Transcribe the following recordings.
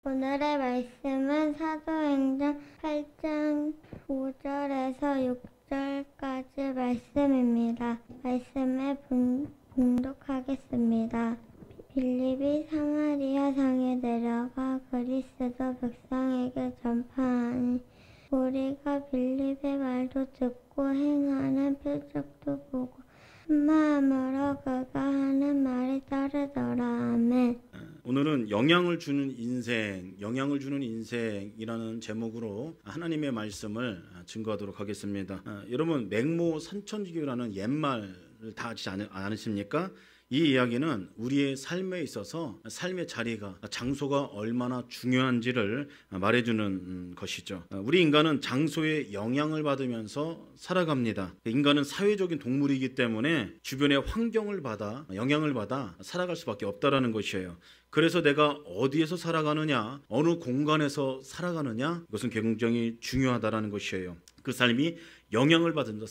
오늘의 말씀은 사도행전 8장 5절에서 6절까지 말씀입니다. 말씀에 봉독하겠습니다. 빌립이 사마리아 성에 내려가 그리스도 백성에게 전파하니 우리가 빌립의 말도 듣고 행하는 표적도 보고 한 마음으로 그가 하는 말이 따르더라. 아멘. 오늘은 영향을 주는 인생이라는 제목으로 하나님의 말씀을 증거하도록 하겠습니다. 여러분, 맹모 산천지교라는 옛말을 다 아시지 않으십니까? 이 이야기는 우리의 삶에 있어서 삶의 자리가, 장소가 얼마나 중요한지를 말해주는 것이죠. 우리 인간은 장소에 영향을 받으면서 살아갑니다. 인간은 사회적인 동물이기 때문에 주변의 환경을 받아, 영향을 받아 살아갈 수밖에 없다라는 것이에요. 그래서 내가 어디에서 살아가느냐, 어느 공간에서 살아가느냐, 이것은 굉장히 중요하다라는 것이에요. 그 삶이 영향을 받으면서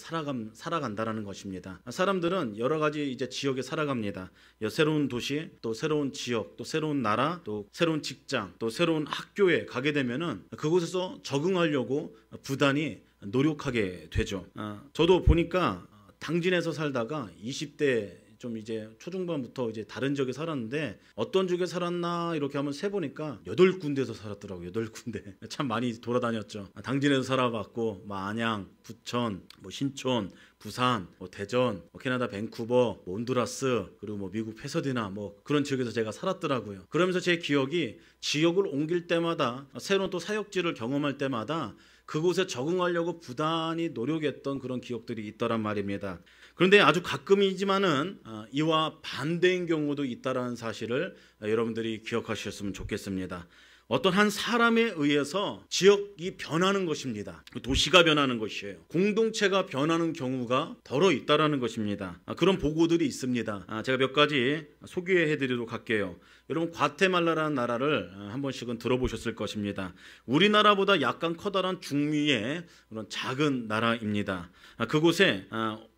살아간다라는 것입니다. 사람들은 여러 가지 이제 지역에 살아갑니다. 새로운 도시, 또 새로운 지역, 또 새로운 나라, 또 새로운 직장, 또 새로운 학교에 가게 되면은 그곳에서 적응하려고 부단히 노력하게 되죠. 저도 보니까 당진에서 살다가 20대 좀 이제 초중반부터 이제 다른 지역에 살았는데 어떤 지역에 살았나 이렇게 한번 세보니까 8군데에서 살았더라고요. 8군데. 참 많이 돌아다녔죠. 당진에서 살아봤고 안양, 부천, 신촌, 부산, 대전, 캐나다 밴쿠버, 온두라스, 그리고 미국 패서디나 그런 지역에서 제가 살았더라고요. 그러면서 제 기억이 지역을 옮길 때마다 새로운 또 사역지를 경험할 때마다 그곳에 적응하려고 부단히 노력했던 그런 기억들이 있더란 말입니다. 그런데 아주 가끔이지만은 이와 반대인 경우도 있다라는 사실을 여러분들이 기억하셨으면 좋겠습니다. 어떤 한 사람에 의해서 지역이 변하는 것입니다. 도시가 변하는 것이에요. 공동체가 변하는 경우가 더러 있다라는 것입니다. 그런 보고들이 있습니다. 제가 몇 가지 소개해드리도록 할게요. 여러분, 과테말라라는 나라를 한 번씩은 들어보셨을 것입니다. 우리나라보다 약간 커다란 중미의 그런 작은 나라입니다. 그곳에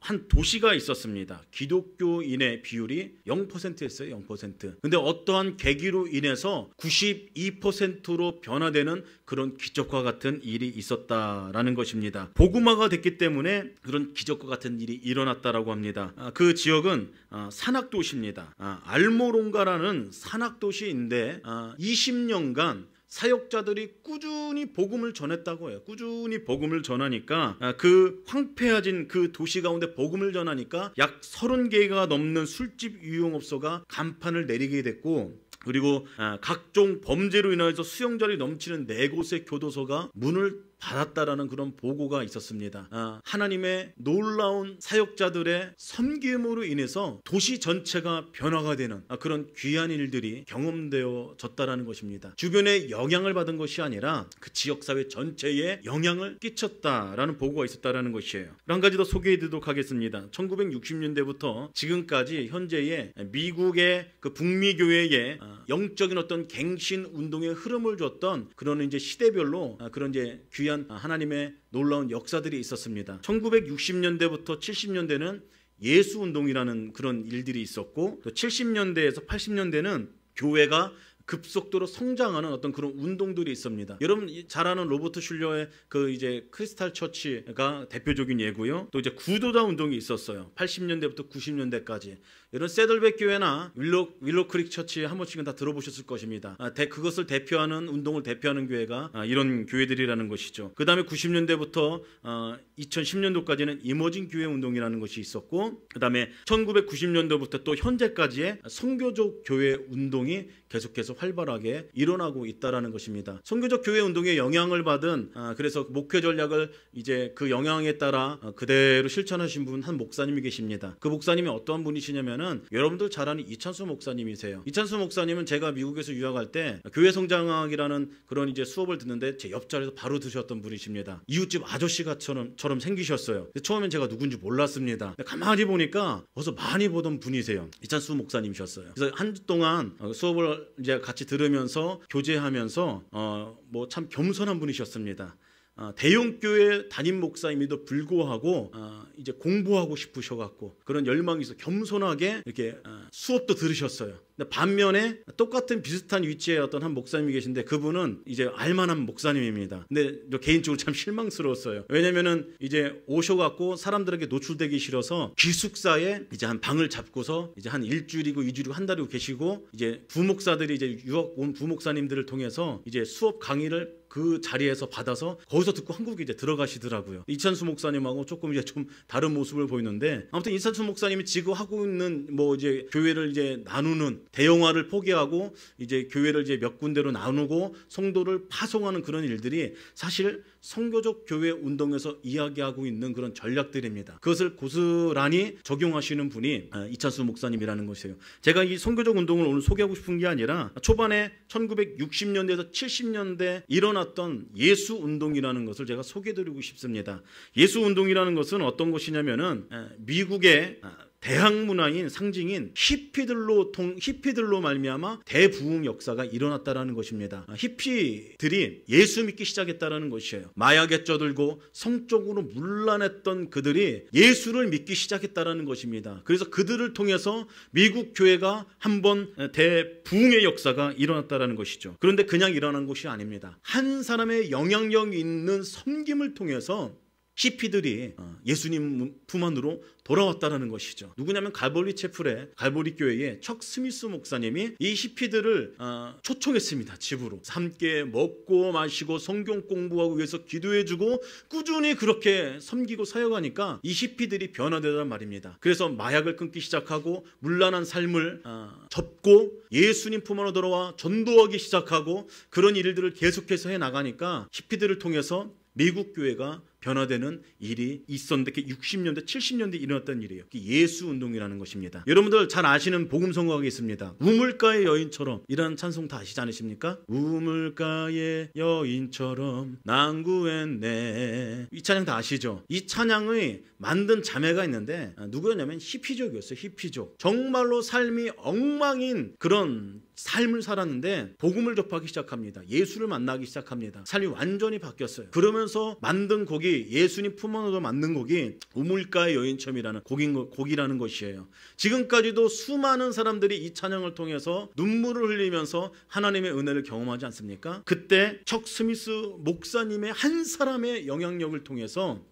한 도시가 있었습니다. 기독교인의 비율이 0%였어요. 0%. 근데 어떠한 계기로 인해서 92%로 변화되는 그런 기적과 같은 일이 있었다라는 것입니다. 복음화가 됐기 때문에 그런 기적과 같은 일이 일어났다라고 합니다. 그 지역은 산악도시입니다. 알모롱가라는 산악도시인데 20년간 사역자들이 꾸준히 복음을 전했다고 해요. 꾸준히 복음을 전하니까 그 황폐해진 그 도시 가운데 복음을 전하니까 약 30개가 넘는 술집 유흥업소가 간판을 내리게 됐고, 그리고 각종 범죄로 인해서 수용자리 넘치는 4곳의 교도소가 문을 받았다라는 그런 보고가 있었습니다. 하나님의 놀라운 사역자들의 섬김으로 인해서 도시 전체가 변화가 되는 그런 귀한 일들이 경험되어졌다라는 것입니다. 주변에 영향을 받은 것이 아니라 그 지역사회 전체에 영향을 끼쳤다라는 보고가 있었다라는 것이에요. 한 가지 더 소개해드리도록 하겠습니다. 1960년대부터 지금까지 현재의 미국의 그 북미교회에 영적인 어떤 갱신 운동의 흐름을 줬던 그런 이제 시대별로 그런 이제 귀한 하나님의 놀라운 역사들이 있었습니다. 1960년대부터 70년대는 예수 운동이라는 그런 일들이 있었고, 또 70년대에서 80년대는 교회가 급속도로 성장하는 어떤 그런 운동들이 있습니다. 여러분 잘 아는 로버트 슐러의 그 이제 크리스탈 처치가 대표적인 예고요. 또 이제 구도자 운동이 있었어요. 80년대부터 90년대까지. 이런 세들백 교회나 윌로 크릭 처치 한 번씩은 다 들어보셨을 것입니다. 그것을 대표하는 운동을 대표하는 교회가 이런 교회들이라는 것이죠. 그 다음에 90년대부터 2010년도까지는 이머징 교회 운동이라는 것이 있었고, 그 다음에 1990년도부터 또 현재까지의 선교적 교회 운동이 계속해서 활발하게 일어나고 있다라는 것입니다. 선교적 교회 운동에 영향을 받은 그래서 목회 전략을 이제 그 영향에 따라 그대로 실천하신 분 한 목사님이 계십니다. 그 목사님이 어떠한 분이시냐면은 여러분들 잘 아는 이찬수 목사님이세요. 이찬수 목사님은 제가 미국에서 유학할 때 교회 성장학이라는 그런 이제 수업을 듣는데 제 옆자리에서 바로 드셨던 분이십니다. 이웃집 아저씨처럼 처럼생기셨어요. 처음엔 제가 누군지 몰랐습니다. 가만히 보니까 어서 많이 보던 분이세요. 이찬수 목사님이셨어요. 그래서 한 주 동안 수업을 이제 같이 들으면서 교제하면서 참 겸손한 분이셨습니다. 대형교회 담임 목사임에도 불구하고 이제 공부하고 싶으셔갖고 그런 열망이 있어 겸손하게 이렇게 수업도 들으셨어요. 근데 반면에 똑같은 비슷한 위치에 어떤 한 목사님이 계신데 그분은 이제 알만한 목사님입니다. 근데 개인적으로 참 실망스러웠어요. 왜냐면은 이제 오셔갖고 사람들에게 노출되기 싫어서 기숙사에 이제 한 방을 잡고서 이제 한 일주일이고 2주일이고 한 달이고 계시고 이제 부목사들이 이제 유학 온 부목사님들을 통해서 이제 수업 강의를 그 자리에서 받아서 거기서 듣고 한국에 이제 들어가시더라고요. 이찬수 목사님하고 조금 이제 좀 다른 모습을 보이는데 아무튼 이찬수 목사님이 지금 하고 있는 뭐 이제 교회를 이제 나누는 대형화를 포기하고 이제 교회를 이제 몇 군데로 나누고 성도를 파송하는 그런 일들이 사실 선교적 교회 운동에서 이야기하고 있는 그런 전략들입니다. 그것을 고스란히 적용하시는 분이 이찬수 목사님이라는 것이에요. 제가 이 선교적 운동을 오늘 소개하고 싶은 게 아니라 초반에 1960년대에서 70년대 일어났던 예수 운동이라는 것을 제가 소개해드리고 싶습니다. 예수 운동이라는 것은 어떤 것이냐면은 미국의 대학 문화인 상징인 히피들로 말미암아 대부흥 역사가 일어났다라는 것입니다. 히피들이 예수 믿기 시작했다라는 것이에요. 마약에 쩌들고 성적으로 문란했던 그들이 예수를 믿기 시작했다라는 것입니다. 그래서 그들을 통해서 미국 교회가 한번 대부흥의 역사가 일어났다라는 것이죠. 그런데 그냥 일어난 것이 아닙니다. 한 사람의 영향력 있는 섬김을 통해서 히피들이 예수님 품 안으로 돌아왔다라는 것이죠. 누구냐면 갈보리 채플의 갈보리 교회의 척 스미스 목사님이 이 히피들을 초청했습니다. 집으로 함께 먹고 마시고 성경 공부하고 위해서 기도해주고 꾸준히 그렇게 섬기고 사역하니까 이 히피들이 변화되단 말입니다. 그래서 마약을 끊기 시작하고 문란한 삶을 접고 예수님 품 안으로 돌아와 전도하기 시작하고 그런 일들을 계속해서 해나가니까 히피들을 통해서 미국 교회가 변화되는 일이 있었는데 그게 60년대 70년대 일어났던 일이에요. 예수 운동이라는 것입니다. 여러분들 잘 아시는 복음 성가가 있습니다. 우물가의 여인처럼 이라는 찬송 다 아시지 않으십니까? 우물가의 여인처럼 난구했네. 이 찬양 다 아시죠? 이 찬양의 만든 자매가 있는데 누구였냐면 히피족이었어요. 히피족. 정말로 삶이 엉망인 그런 삶을 살았는데 복음을 접하기 시작합니다. 예수를 만나기 시작합니다. 삶이 완전히 바뀌었어요. 그러면서 만든 곡이 예수님 품 안으로 만든 곡이 우물가의 여인처럼이라는 곡이라는 것이에요. 지금까지도 수많은 사람들이 이 찬양을 통해서 눈물을 흘리면서 하나님의 은혜를 경험하지 않습니까? 그때 척 스미스 목사님의 한 사람의 영향력을 통해서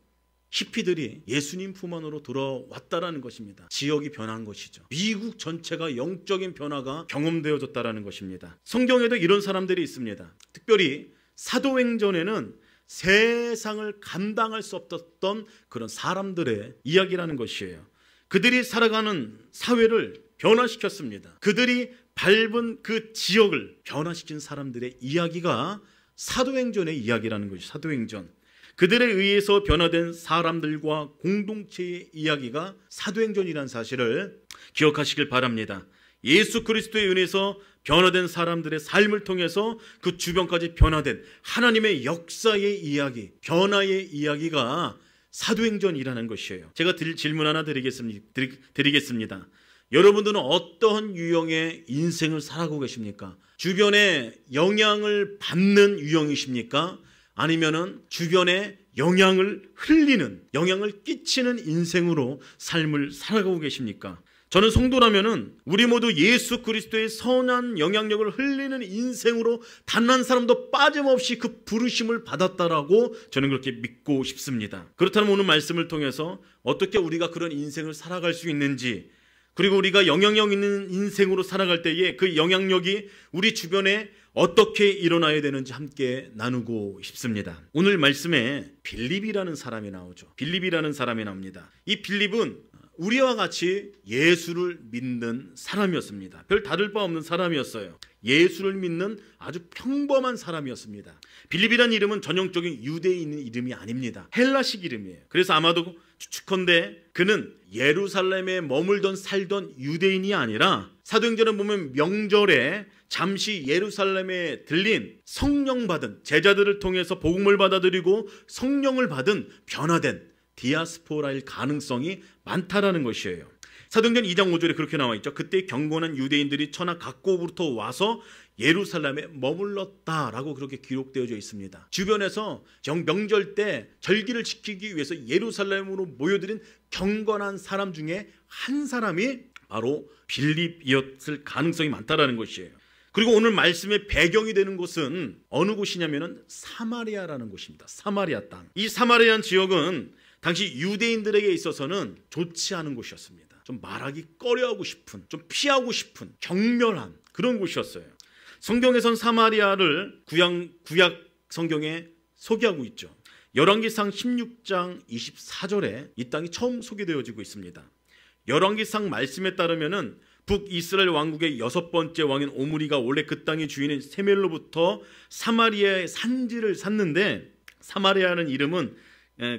히피들이 예수님 품 안으로 돌아왔다라는 것입니다. 지역이 변한 것이죠. 미국 전체가 영적인 변화가 경험되어졌다라는 것입니다. 성경에도 이런 사람들이 있습니다. 특별히 사도행전에는 세상을 감당할 수 없었던 그런 사람들의 이야기라는 것이에요. 그들이 살아가는 사회를 변화시켰습니다. 그들이 밟은 그 지역을 변화시킨 사람들의 이야기가 사도행전의 이야기라는 것이죠. 사도행전. 그들에 의해서 변화된 사람들과 공동체의 이야기가 사도행전이라는 사실을 기억하시길 바랍니다. 예수 그리스도의 은혜에서 변화된 사람들의 삶을 통해서 그 주변까지 변화된 하나님의 역사의 이야기, 변화의 이야기가 사도행전이라는 것이에요. 제가 질문 하나 드리겠습니다. 여러분들은 어떠한 유형의 인생을 살아가고 계십니까? 주변에 영향을 받는 유형이십니까? 아니면은 주변에 영향을 흘리는, 영향을 끼치는 인생으로 삶을 살아가고 계십니까? 저는 성도라면은 우리 모두 예수 그리스도의 선한 영향력을 흘리는 인생으로 단 한 사람도 빠짐없이 그 부르심을 받았다라고 저는 그렇게 믿고 싶습니다. 그렇다면 오늘 말씀을 통해서 어떻게 우리가 그런 인생을 살아갈 수 있는지, 그리고 우리가 영향력 있는 인생으로 살아갈 때에 그 영향력이 우리 주변에 어떻게 일어나야 되는지 함께 나누고 싶습니다. 오늘 말씀에 빌립이라는 사람이 나오죠. 빌립이라는 사람이 나옵니다. 이 빌립은 우리와 같이 예수를 믿는 사람이었습니다. 별 다를 바 없는 사람이었어요. 예수를 믿는 아주 평범한 사람이었습니다. 빌립이라는 이름은 전형적인 유대인 이름이 아닙니다. 헬라식 이름이에요. 그래서 아마도 추측컨대 그는 예루살렘에 머물던 살던 유대인이 아니라 사도행전에 보면 명절에 잠시 예루살렘에 들린 성령 받은 제자들을 통해서 복음을 받아들이고 성령을 받은 변화된 디아스포라일 가능성이 많다라는 것이에요. 사도행전 2장 5절에 그렇게 나와 있죠. 그때 경건한 유대인들이 천하 각국으로부터 와서 예루살렘에 머물렀다라고 그렇게 기록되어져 있습니다. 주변에서 명절 때 절기를 지키기 위해서 예루살렘으로 모여들인 경건한 사람 중에 한 사람이 바로 빌립이었을 가능성이 많다라는 것이에요. 그리고 오늘 말씀의 배경이 되는 곳은 어느 곳이냐면은 사마리아라는 곳입니다. 사마리아 땅. 이 사마리아 지역은 당시 유대인들에게 있어서는 좋지 않은 곳이었습니다. 좀 말하기 꺼려하고 싶은, 좀 피하고 싶은, 경멸한 그런 곳이었어요. 성경에선 사마리아를 구약 성경에 소개하고 있죠. 열왕기상 16장 24절에 이 땅이 처음 소개되어지고 있습니다. 열왕기상 말씀에 따르면은 북이스라엘 왕국의 6번째 왕인 오므리가 원래 그 땅의 주인인 세멜로부터 사마리아의 산지를 샀는데, 사마리아라는 이름은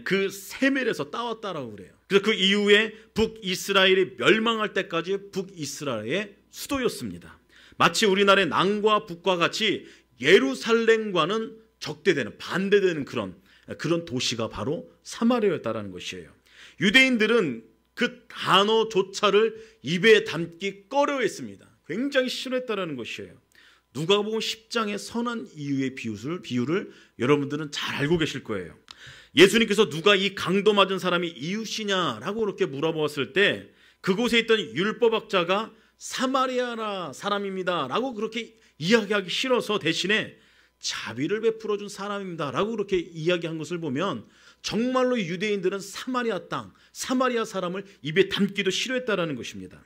그 세멜에서 따왔다라고 그래요. 그래서 그 이후에 북이스라엘이 멸망할 때까지 북이스라엘의 수도였습니다. 마치 우리나라의 남과 북과 같이 예루살렘과는 적대되는, 반대되는 그런 도시가 바로 사마리아였다라는 것이에요. 유대인들은 그 단어조차를 입에 담기 꺼려했습니다. 굉장히 싫어했다라는 것이에요. 누가복음 10장의 선한 이유의 비유를 여러분들은 잘 알고 계실 거예요. 예수님께서 누가 이 강도 맞은 사람이 이웃이냐라고 그렇게 물어보았을 때 그곳에 있던 율법학자가 사마리아 사람입니다 라고 그렇게 이야기하기 싫어서 대신에 자비를 베풀어준 사람입니다 라고 그렇게 이야기한 것을 보면 정말로 유대인들은 사마리아 땅, 사마리아 사람을 입에 담기도 싫어했다라는 것입니다.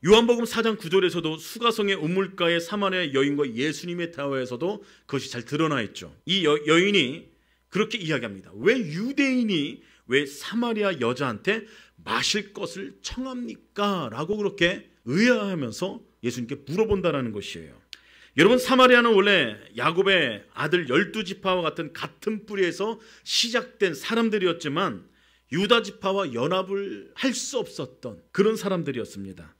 요한복음 4장 9절에서도 수가성의 우물가의 사마리아 여인과 예수님의 대화에서도 그것이 잘 드러나 있죠. 이 여인이 그렇게 이야기합니다. 왜 유대인이 왜 사마리아 여자한테 마실 것을 청합니까? 라고 그렇게 의아하면서 예수님께 물어본다라는 것이에요. 여러분, 사마리아는 원래 야곱의 아들 12지파와 같은 뿌리에서 시작된 사람들이었지만 유다 지파와 연합을 할 수 없었던 그런 사람들이었습니다.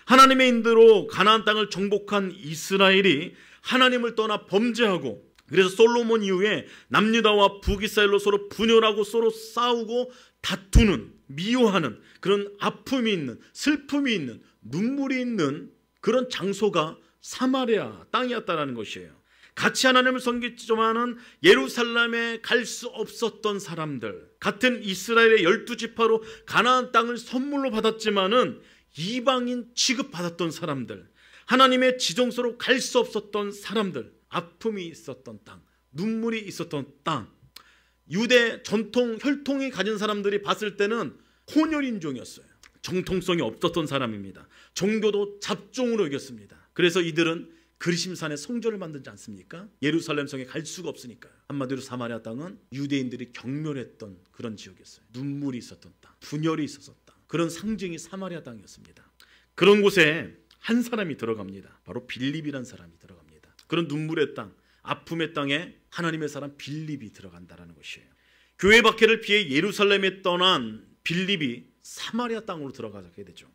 하나님의 인도로 가나안 땅을 정복한 이스라엘이 하나님을 떠나 범죄하고, 그래서 솔로몬 이후에 남유다와 북이스라엘로 서로 분열하고 서로 싸우고 다투는, 미워하는 그런 아픔이 있는, 슬픔이 있는, 눈물이 있는 그런 장소가 사마리아 땅이었다라는 것이에요. 같이 하나님을 섬기지만은 예루살렘에 갈 수 없었던 사람들, 같은 이스라엘의 12지파로 가나안 땅을 선물로 받았지만은 이방인 취급받았던 사람들, 하나님의 지정서로 갈 수 없었던 사람들, 아픔이 있었던 땅, 눈물이 있었던 땅, 유대 전통 혈통이 가진 사람들이 봤을 때는 혼혈인종이었어요. 정통성이 없었던 사람입니다. 종교도 잡종으로 여겼습니다. 그래서 이들은 그리심산에 성전을 만들지 않습니까? 예루살렘 성에 갈 수가 없으니까요. 한마디로 사마리아 땅은 유대인들이 경멸했던 그런 지역이었어요. 눈물이 있었던 땅, 분열이 있었던 땅, 그런 상징이 사마리아 땅이었습니다. 그런 곳에 한 사람이 들어갑니다. 바로 빌립이라는 사람이 들어갑니다. 그런 눈물의 땅, 아픔의 땅에 하나님의 사람 빌립이 들어간다는 것이에요. 교회 박해를 피해 예루살렘에 떠난 빌립이 사마리아 땅으로 들어가게 되죠.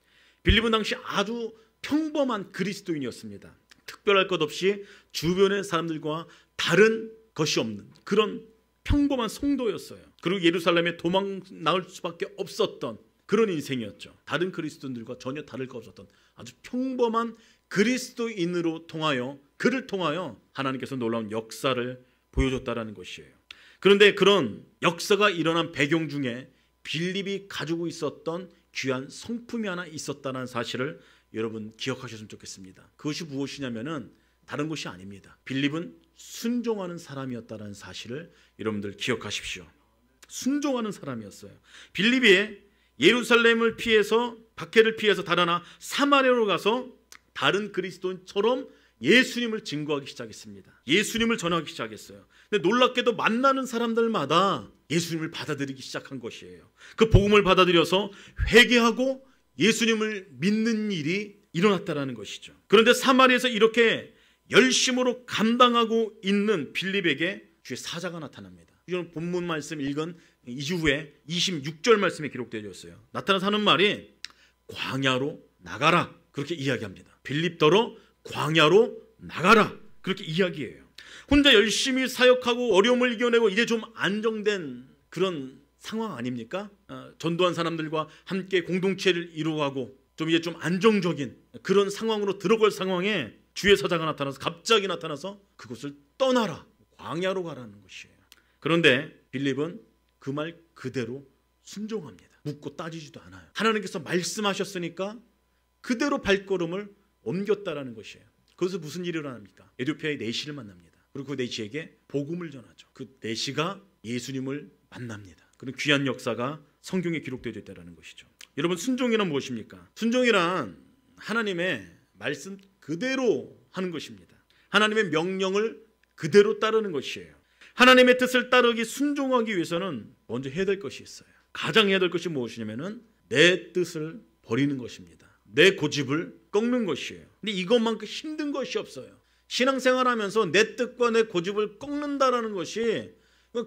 빌립은 당시 아주 평범한 그리스도인이었습니다. 특별할 것 없이 주변의 사람들과 다른 것이 없는 그런 평범한 성도였어요. 그리고 예루살렘에 도망 나올 수밖에 없었던 그런 인생이었죠. 다른 그리스도인들과 전혀 다를 것 없었던 아주 평범한 그리스도인으로 통하여, 그를 통하여 하나님께서 놀라운 역사를 보여줬다라는 것이에요. 그런데 그런 역사가 일어난 배경 중에 빌립이 가지고 있었던 귀한 성품이 하나 있었다는 사실을 여러분 기억하셨으면 좋겠습니다. 그것이 무엇이냐면은 다른 것이 아닙니다. 빌립은 순종하는 사람이었다는 사실을 여러분들 기억하십시오. 순종하는 사람이었어요. 빌립이 예루살렘을 피해서, 박해를 피해서 달아나 사마리아로 가서 다른 그리스도인처럼 예수님을 증거하기 시작했습니다. 예수님을 전하기 시작했어요. 근데 놀랍게도 만나는 사람들마다 예수님을 받아들이기 시작한 것이에요. 그 복음을 받아들여서 회개하고 예수님을 믿는 일이 일어났다는 것이죠. 그런데 사마리아에서 이렇게 열심으로 감당하고 있는 빌립에게 주의 사자가 나타납니다. 이건 본문 말씀 읽은 이후에 26절 말씀에 기록되어 있어요. 나타나서 하는 말이 광야로 나가라, 그렇게 이야기합니다. 빌립더러 광야로 나가라, 그렇게 이야기해요. 혼자 열심히 사역하고 어려움을 이겨내고 이제 좀 안정된 그런 상황 아닙니까? 전도한 사람들과 함께 공동체를 이루어가고 좀 이제 좀 안정적인 그런 상황으로 들어갈 상황에 주의 사자가 나타나서 갑자기 나타나서 그곳을 떠나라, 광야로 가라는 것이에요. 그런데 빌립은 그 말 그대로 순종합니다. 묻고 따지지도 않아요. 하나님께서 말씀하셨으니까 그대로 발걸음을 옮겼다라는 것이에요. 거기서 무슨 일이 일어납니까? 에티오피아의 내시를 만납니다. 그리고 그 내시에게 복음을 전하죠. 그 내시가 예수님을 만납니다. 그런 귀한 역사가 성경에 기록되어 있다는 것이죠. 여러분, 순종이란 무엇입니까? 순종이란 하나님의 말씀 그대로 하는 것입니다. 하나님의 명령을 그대로 따르는 것이에요. 하나님의 뜻을 따르기 순종하기 위해서는 먼저 해야 될 것이 있어요. 가장 해야 될 것이 무엇이냐면은 내 뜻을 버리는 것입니다. 내 고집을 꺾는 것이에요. 근데 이것만큼 힘든 것이 없어요. 신앙생활하면서 내 뜻과 내 고집을 꺾는다라는 것이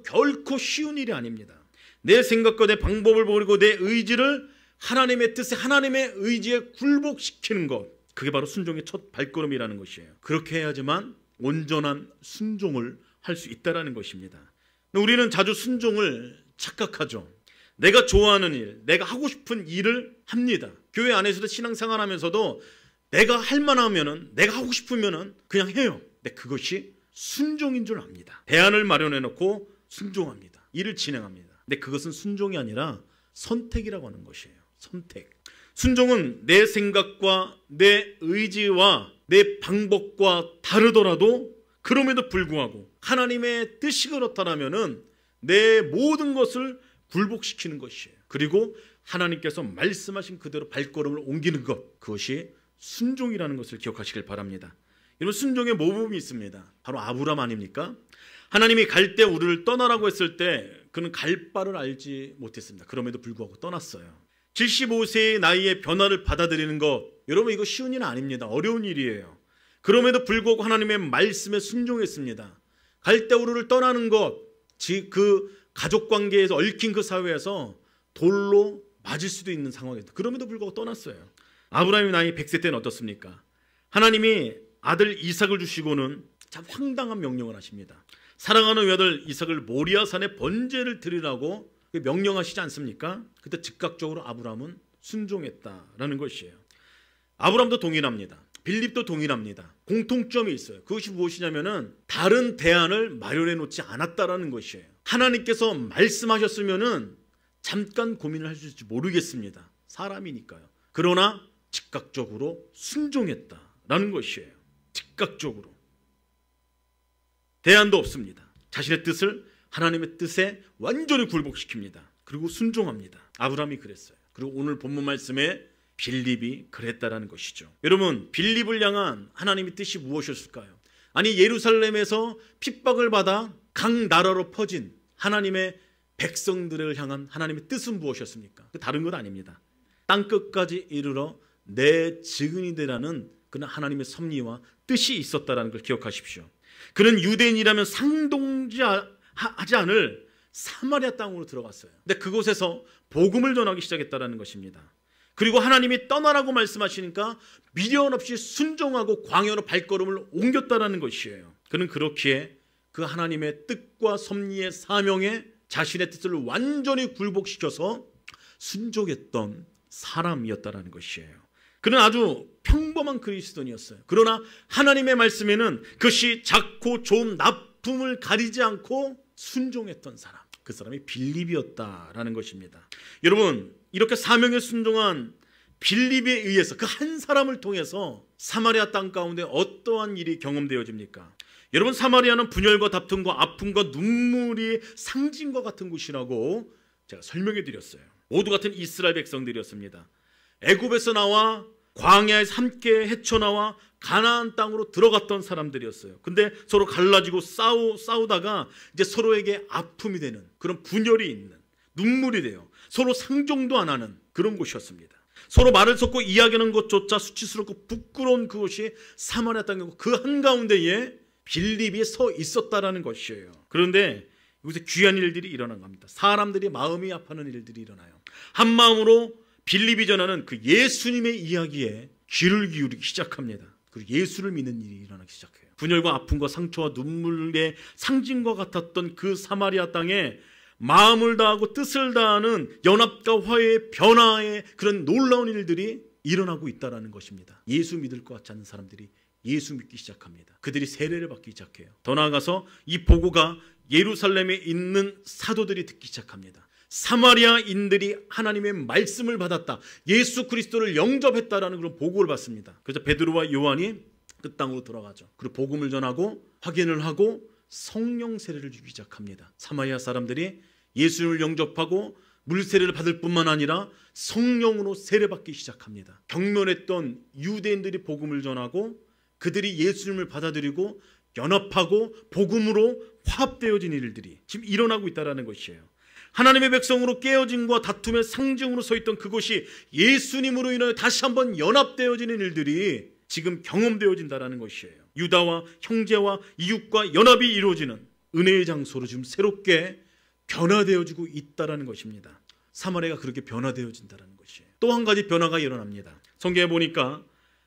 결코 쉬운 일이 아닙니다. 내 생각과 내 방법을 버리고 내 의지를 하나님의 뜻에, 하나님의 의지에 굴복시키는 것, 그게 바로 순종의 첫 발걸음이라는 것이에요. 그렇게 해야지만 온전한 순종을 할 수 있다는 것입니다. 우리는 자주 순종을 착각하죠. 내가 좋아하는 일, 내가 하고 싶은 일을 합니다. 교회 안에서도 신앙생활하면서도 내가 할 만하면은, 내가 하고 싶으면은 그냥 해요. 근데 그것이 순종인 줄 압니다. 대안을 마련해 놓고 순종합니다. 일을 진행합니다. 근데 그것은 순종이 아니라 선택이라고 하는 것이에요. 선택. 순종은 내 생각과 내 의지와 내 방법과 다르더라도 그럼에도 불구하고 하나님의 뜻이 그렇다면은 내 모든 것을 굴복시키는 것이에요. 그리고 하나님께서 말씀하신 그대로 발걸음을 옮기는 것, 그것이 순종이라는 것을 기억하시길 바랍니다. 이런 순종의 모범이 있습니다. 바로 아브람 아닙니까? 하나님이 갈 때 우리를 떠나라고 했을 때 그는 갈 바를 알지 못했습니다. 그럼에도 불구하고 떠났어요. 75세의 나이에 변화를 받아들이는 것, 여러분 이거 쉬운 일 아닙니다. 어려운 일이에요. 그럼에도 불구하고 하나님의 말씀에 순종했습니다. 갈 때 우리를 떠나는 것, 그 가족관계에서 얽힌 그 사회에서 돌로 맞을 수도 있는 상황이었다. 그럼에도 불구하고 떠났어요. 아브라함의 나이 100세 때는 어떻습니까? 하나님이 아들 이삭을 주시고는 참 황당한 명령을 하십니다. 사랑하는 외아들 이삭을 모리아산에 번제를 드리라고 명령하시지 않습니까? 그때 즉각적으로 아브라함은 순종했다라는 것이에요. 아브라함도 동일합니다. 빌립도 동일합니다. 공통점이 있어요. 그것이 무엇이냐면은 다른 대안을 마련해 놓지 않았다라는 것이에요. 하나님께서 말씀하셨으면은 잠깐 고민을 하실지 모르겠습니다. 사람이니까요. 그러나 즉각적으로 순종했다라는 것이에요. 즉각적으로. 대안도 없습니다. 자신의 뜻을 하나님의 뜻에 완전히 굴복시킵니다. 그리고 순종합니다. 아브라함이 그랬어요. 그리고 오늘 본문 말씀에 빌립이 그랬다라는 것이죠. 여러분, 빌립을 향한 하나님의 뜻이 무엇이었을까요? 아니, 예루살렘에서 핍박을 받아 각 나라로 퍼진 하나님의 백성들을 향한 하나님의 뜻은 무엇이었습니까? 다른 것 아닙니다. 땅끝까지 이르러 내 증인이 되라는 그는 하나님의 섭리와 뜻이 있었다는 걸 기억하십시오. 그는 유대인이라면 상동하지 않을 사마리아 땅으로 들어갔어요. 근데 그곳에서 복음을 전하기 시작했다는 것입니다. 그리고 하나님이 떠나라고 말씀하시니까 미련 없이 순종하고 광야로 발걸음을 옮겼다는 것이에요. 그는 그렇기에 그 하나님의 뜻과 섭리의 사명에 자신의 뜻을 완전히 굴복시켜서 순종했던 사람이었다는 것이에요. 그는 아주 평범한 그리스도인이었어요. 그러나 하나님의 말씀에는 그것이 작고 좋은 나쁨을 가리지 않고 순종했던 사람, 그 사람이 빌립이었다라는 것입니다. 여러분, 이렇게 사명에 순종한 빌립에 의해서 그 한 사람을 통해서 사마리아 땅 가운데 어떠한 일이 경험되어집니까? 여러분, 사마리아는 분열과 다툼과 아픔과 눈물이 상징과 같은 곳이라고 제가 설명해 드렸어요. 모두 같은 이스라엘 백성들이었습니다. 애굽에서 나와 광야에서 함께 헤쳐나와 가나안 땅으로 들어갔던 사람들이었어요. 근데 서로 갈라지고 싸우다가 이제 서로에게 아픔이 되는 그런 분열이 있는, 눈물이 돼요. 서로 상종도 안 하는 그런 곳이었습니다. 서로 말을 섞고 이야기하는 것조차 수치스럽고 부끄러운 그곳이 사마리아 땅이고 그 한가운데에 빌립이 서 있었다라는 것이에요. 그런데 여기서 귀한 일들이 일어난 겁니다. 사람들이 마음이 아파하는 일들이 일어나요. 한 마음으로 빌립이 전하는 그 예수님의 이야기에 귀를 기울이기 시작합니다. 그리고 예수를 믿는 일이 일어나기 시작해요. 분열과 아픔과 상처와 눈물의 상징과 같았던 그 사마리아 땅에 마음을 다하고 뜻을 다하는 연합과 화해의 변화의 그런 놀라운 일들이 일어나고 있다는 것입니다. 예수 믿을 것 같지 않은 사람들이 예수 믿기 시작합니다. 그들이 세례를 받기 시작해요. 더 나아가서 이 보고가 예루살렘에 있는 사도들이 듣기 시작합니다. 사마리아인들이 하나님의 말씀을 받았다, 예수 그리스도를 영접했다라는 그런 보고를 받습니다. 그래서 베드로와 요한이 그 땅으로 들어가죠. 그리고 복음을 전하고 확인을 하고 성령 세례를 주기 시작합니다. 사마리아 사람들이 예수님을 영접하고 물세례를 받을 뿐만 아니라 성령으로 세례받기 시작합니다. 경멸했던 유대인들이 복음을 전하고 그들이 예수님을 받아들이고 연합하고 복음으로 화합되어진 일들이 지금 일어나고 있다는 것이에요. 하나님의 백성으로 깨어짐과 다툼의 상징으로 서 있던 그것이 예수님으로 인하여 다시 한번 연합되어지는 일들이 지금 경험되어진다는 것이에요. 유다와 형제와 이웃과 연합이 이루어지는 은혜의 장소로 지금 새롭게 변화되어지고 있다는 것입니다. 사마리아가 그렇게 변화되어진다는 것이에요. 또 한 가지 변화가 일어납니다. 성경에 보니까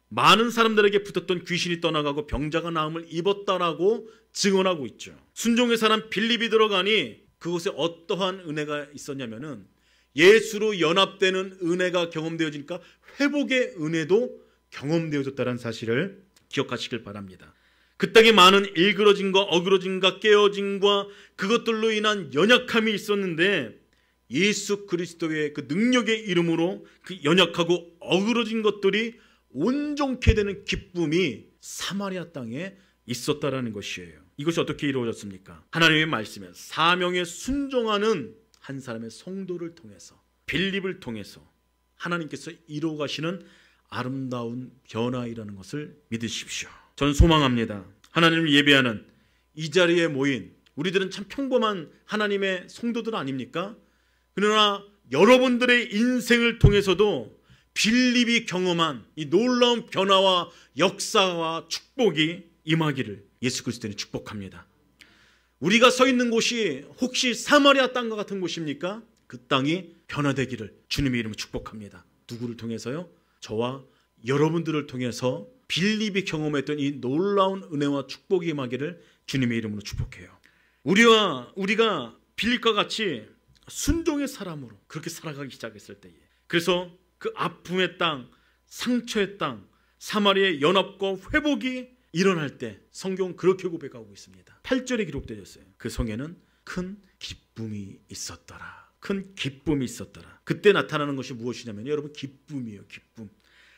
많은 사람들에게 붙었던 귀신이 떠나가고 병자가 나음을 입었다라고 증언하고 있죠. 순종의 사람 빌립이 들어가니 그곳에 어떠한 은혜가 있었냐면은 예수로 연합되는 은혜가 경험되어지니까 회복의 은혜도 경험되어졌다는 사실을 기억하시길 바랍니다. 그 땅에 많은 일그러짐과 어그러짐과 깨어짐과 그것들로 인한 연약함이 있었는데 예수 그리스도의 그 능력의 이름으로 그 연약하고 어그러진 것들이 온전케 되는 기쁨이 사마리아 땅에 있었다라는 것이에요. 이것이 어떻게 이루어졌습니까? 하나님의 말씀에 사명에 순종하는 한 사람의 성도를 통해서, 빌립을 통해서 하나님께서 이루어 가시는 아름다운 변화이라는 것을 믿으십시오. 전 소망합니다. 하나님을 예배하는 이 자리에 모인 우리들은 참 평범한 하나님의 성도들 아닙니까? 그러나 여러분들의 인생을 통해서도 빌립이 경험한 이 놀라운 변화와 역사와 축복이 임하기를 예수 그리스도는 축복합니다. 우리가 서 있는 곳이 혹시 사마리아 땅과 같은 곳입니까? 그 땅이 변화되기를 주님의 이름으로 축복합니다. 누구를 통해서요? 저와 여러분들을 통해서 빌립이 경험했던 이 놀라운 은혜와 축복이 임하기를 주님의 이름으로 축복해요. 우리가 빌립과 같이 순종의 사람으로 그렇게 살아가기 시작했을 때에, 그래서 그 아픔의 땅, 상처의 땅, 사마리아의 연합과 회복이 일어날 때 성경은 그렇게 고백하고 있습니다. 8절에 기록되어 있어요. 그 성에는 큰 기쁨이 있었더라. 큰 기쁨이 있었더라. 그때 나타나는 것이 무엇이냐면 여러분, 기쁨이에요. 기쁨.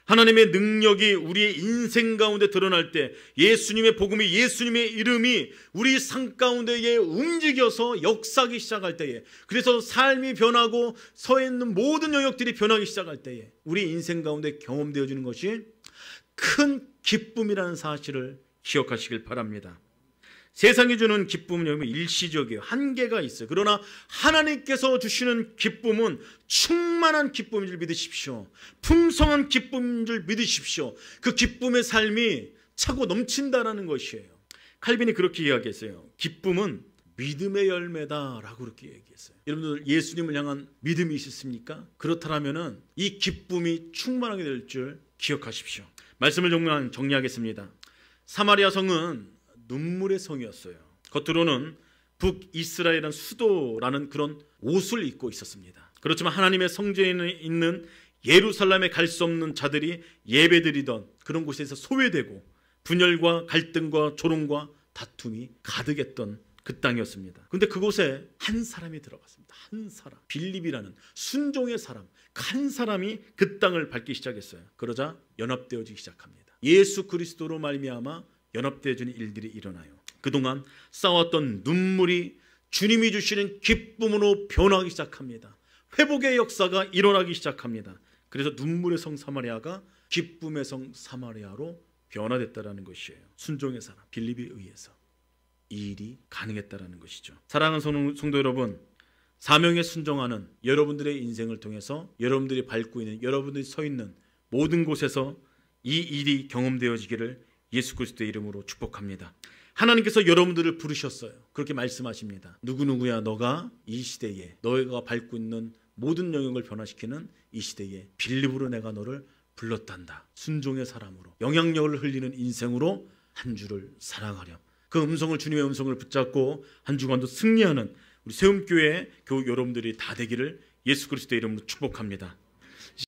하나님의 능력이 우리의 인생 가운데 드러날 때, 예수님의 복음이, 예수님의 이름이 우리 삶 가운데에 움직여서 역사하기 시작할 때에, 그래서 삶이 변하고 서 있는 모든 영역들이 변하기 시작할 때에 우리 인생 가운데 경험되어지는 것이 큰 기쁨이라는 사실을 기억하시길 바랍니다. 세상이 주는 기쁨은 여러분 일시적이에요. 한계가 있어요. 그러나 하나님께서 주시는 기쁨은 충만한 기쁨인 줄 믿으십시오. 풍성한 기쁨인 줄 믿으십시오. 그 기쁨의 삶이 차고 넘친다라는 것이에요. 칼빈이 그렇게 이야기했어요. 기쁨은 믿음의 열매다라고 그렇게 얘기했어요. 여러분들 예수님을 향한 믿음이 있으십니까? 그렇다면 이 기쁨이 충만하게 될 줄 기억하십시오. 말씀을 정리하겠습니다. 사마리아 성은 눈물의 성이었어요. 겉으로는 북이스라엘이라는 수도라는 그런 옷을 입고 있었습니다. 그렇지만 하나님의 성전에 있는 예루살렘에 갈 수 없는 자들이 예배드리던 그런 곳에서 소외되고 분열과 갈등과 조롱과 다툼이 가득했던 그 땅이었습니다. 그런데 그곳에 한 사람이 들어갔습니다. 한 사람, 빌립이라는 순종의 사람, 한 사람이 그 땅을 밟기 시작했어요. 그러자 연합되어지기 시작합니다. 예수 그리스도로 말미암아 연합되어지는 일들이 일어나요. 그동안 쌓았던 눈물이 주님이 주시는 기쁨으로 변하기 시작합니다. 회복의 역사가 일어나기 시작합니다. 그래서 눈물의 성 사마리아가 기쁨의 성 사마리아로 변화됐다는 것이에요. 순종의 사람 빌립에 의해서 이 일이 가능했다는 것이죠. 사랑하는 성도 여러분, 사명에 순종하는 여러분들의 인생을 통해서 여러분들이 밟고 있는, 여러분들이 서 있는 모든 곳에서 이 일이 경험되어지기를 예수 그리스도의 이름으로 축복합니다. 하나님께서 여러분들을 부르셨어요. 그렇게 말씀하십니다. 누구누구야, 너가 이 시대에 너희가 밟고 있는 모든 영역을 변화시키는 이 시대에 빌립으로 내가 너를 불렀단다. 순종의 사람으로, 영향력을 흘리는 인생으로 한 주를 살아가렴. 그 음성을, 주님의 음성을 붙잡고 한 주간도 승리하는 우리 세움교회 교우 여러분들이 다 되기를 예수 그리스도의 이름으로 축복합니다.